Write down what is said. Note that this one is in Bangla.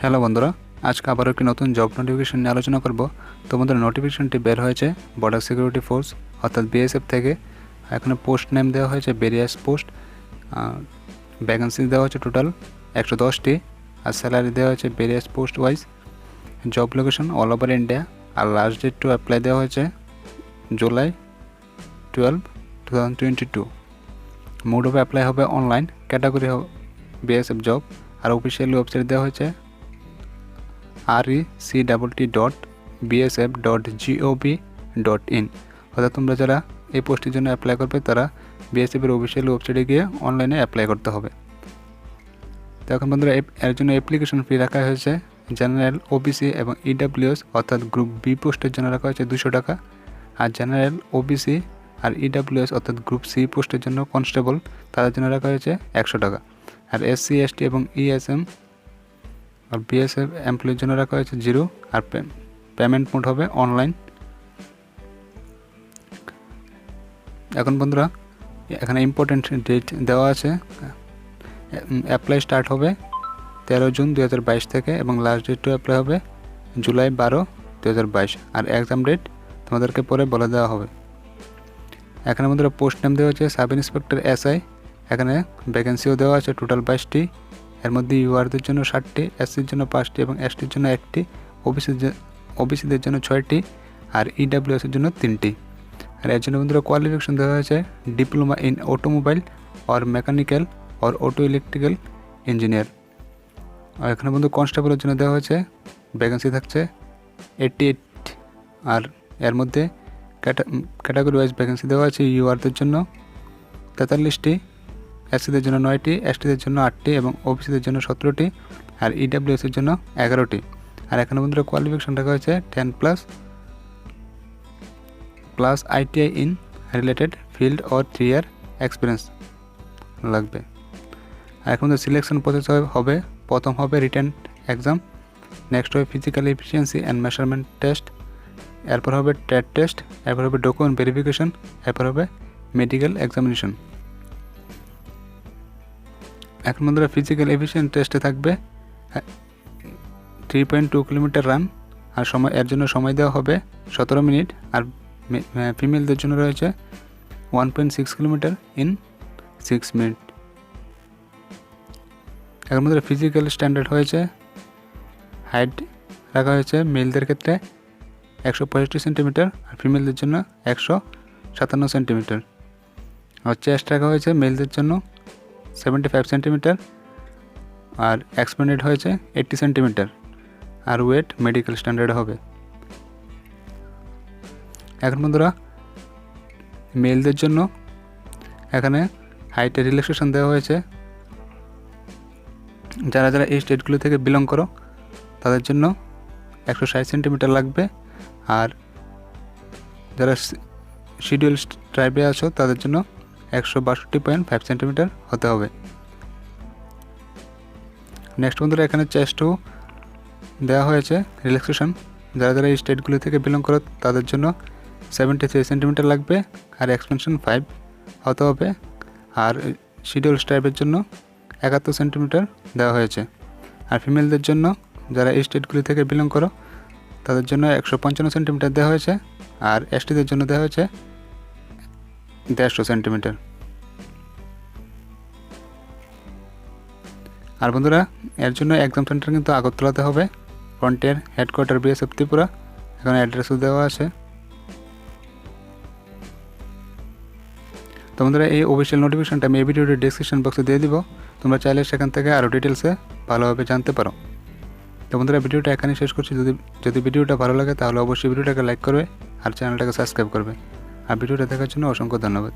হ্যালো বন্ধুরা, আজকে আবার একটি নতুন জব নোটিফিকেশন নিয়ে আলোচনা করব। তো বন্ধুরা, নোটিফিকেশনটি বের হয়েছে বর্ডার সিকিউরিটি ফোর্স অর্থাৎ BSF থেকে। এখানে পোস্ট নেম দেওয়া হয়েছে ভেরিয়াস পোস্ট, ভ্যাকেন্সি দেওয়া হচ্ছে টোটাল 110টি, আর স্যালারি দেওয়া হয়েছে various post wise. Job location all over India, আর লাস্ট ডেট টু অ্যাপ্লাই দেওয়া হয়েছে জুলাই 12, 2022। মোড অফ অ্যাপ্লাই হবে অনলাইন, ক্যাটাগরি BSF জব, আর অফিসিয়াল ওয়েবসাইট দেওয়া হয়েছে recruitment.bsf.gov.in। অর্থাৎ তোমরা যারা এই পোস্টের জন্য অ্যাপ্লাই করবে তারা BSF-এর অফিসিয়াল ওয়েবসাইটে গিয়ে অনলাইনে অ্যাপ্লাই করতে হবে। তো এখন বন্ধুরা, এর জন্য অ্যাপ্লিকেশন ফি রাখা হয়েছে জেনারেল, OBC এবং EWS অর্থাৎ গ্রুপ বি পোস্টের জন্য রাখা হয়েছে 200 টাকা, আর জেনারেল, OBC আর EWS অর্থাৎ গ্রুপ সি পোস্টের জন্য কনস্টেবল তাদের জন্য রাখা হয়েছে 100 টাকা, আর SC, ST এবং ESM আর BSF এমপ্লয়ির জন্য রাখা হয়েছে 0, আর পেমেন্ট মোড হবে অনলাইন। এখন বন্ধুরা, এখানে ইম্পর্টেন্ট ডেট দেওয়া আছে। অ্যাপ্লাই স্টার্ট হবে 13 জুন 2022 থেকে এবং লাস্ট ডেট টু অ্যাপ্লাই হবে জুলাই 12, 2022, আর এক্সাম ডেট তোমাদেরকে পরে বলে দেওয়া হবে। এখানে বন্ধুরা পোস্ট নেম দেওয়া হচ্ছে সাব ইন্সপেক্টর SI। এখানে ভ্যাকেন্সিও দেওয়া আছে টোটাল 22টি, এর মধ্যে URদের জন্য 60টি, SCর জন্য 5টি এবং STর জন্য 1টি, OBCদের জন্য 6টি, আর EWSের জন্য 3টি। আর এর জন্য বন্ধুরা কোয়ালিফিকেশন দেওয়া হয়েছে diploma in automobile or mechanical or auto electrical engineer. আর এখানে বন্ধু কনস্টেবলের জন্য দেওয়া হয়েছে ভ্যাকেন্সি থাকছে 88, আর এর মধ্যে ক্যাটাগরি ওয়াইজ ভ্যাকেন্সি দেওয়া আছে URদের জন্য 43টি, SCদের জন্য 9টি, STদের জন্য 8টি এবং OBCদের জন্য 17টি, আর EWSের জন্য 11টি। আর এখানে বন্ধুরা কোয়ালিফিকেশন রাখা হয়েছে 10+ ITI in related field or 3 year experience লাগবে। আর এখন সিলেকশন প্রসেস হবে, প্রথম হবে রিটেন এক্সাম, নেক্সট হবে physical efficiency and measurement test, এরপর হবে ট্রেড টেস্ট, এরপর হবে ডকুমেন্ট ভেরিফিকেশন, এরপর হবে মেডিকেল এক্সামিনেশন। এখন বন্ধুরা ফিজিক্যাল এফিসিয়েন্ট টেস্টে থাকবে 3.2 কিলোমিটার রান, আর এর জন্য সময় দেওয়া হবে 17 মিনিট, আর ফিমেলদের জন্য রয়েছে 1.6 কিলোমিটার ইন 6 মিনিট। এখন বন্ধুরা ফিজিক্যাল স্ট্যান্ডার্ড হয়েছে, হাইট রাখা হয়েছে মেলদের ক্ষেত্রে 165 সেন্টিমিটার, আর ফিমেলদের জন্য 157 সেন্টিমিটার, আর চেস্ট রাখা হয়েছে মেলদের জন্য 75 সেন্টিমিটার, আর এক্সপ্যান্ডেড হয়েছে 80 সেন্টিমিটার, আর ওয়েট মেডিকেল স্ট্যান্ডার্ড হবে। এখন বন্ধুরা মেলদের জন্য এখানে হাইটে রিল্যাক্সেশন দেওয়া হয়েছে, যারা যারা এই স্টেটগুলো থেকে বিলং করো তাদের জন্য 160 সেন্টিমিটার লাগবে, আর যারা শিডিউল ট্রাইবে আছো তাদের জন্য 162.5 সেন্টিমিটার হতে হবে। নেক্সট বন্ধুরা এখানে চেস্টও দেওয়া হয়েছে রিল্যাক্সেশন, যারা যারা এই স্টেটগুলো থেকে বিলং করো তাদের জন্য 73 সেন্টিমিটার লাগবে, আর এক্সপেনশন 5 হতে হবে, আর শিডিউল স্ট্রাইপের জন্য 71 সেন্টিমিটার দেওয়া হয়েছে। আর ফিমেলদের জন্য যারা এই স্টেটগুলি থেকে বিলং করো তাদের জন্য 155 সেন্টিমিটার দেওয়া হয়েছে, আর STদের জন্য দেওয়া হয়েছে 150 সেন্টিমিটার। আর বন্ধুরা এর জন্য এক্সাম সেন্টার কিন্তু আগরতলাতে হবে, ফ্রন্টিয়ার হেডকোয়ার্টার BSF ত্রিপুরা। এখানে অ্যাড্রেসও দেওয়া আছে। তো বন্ধুরা এই অফিসিয়াল নোটিফিকেশনটা আমি এই ভিডিওটির ডেসক্রিপশন বক্সে দিয়ে দিব, তোমরা চাইলে সেখান থেকে আরও ডিটেলসে ভালোভাবে জানতে পারো। তো বন্ধুরা ভিডিওটা এখানেই শেষ করছি। যদি ভিডিওটা ভালো লাগে তাহলে অবশ্যই ভিডিওটাকে লাইক করবে আর চ্যানেলটাকে সাবস্ক্রাইব করবে। আর ভিডিওটা দেখার জন্য অসংখ্য ধন্যবাদ।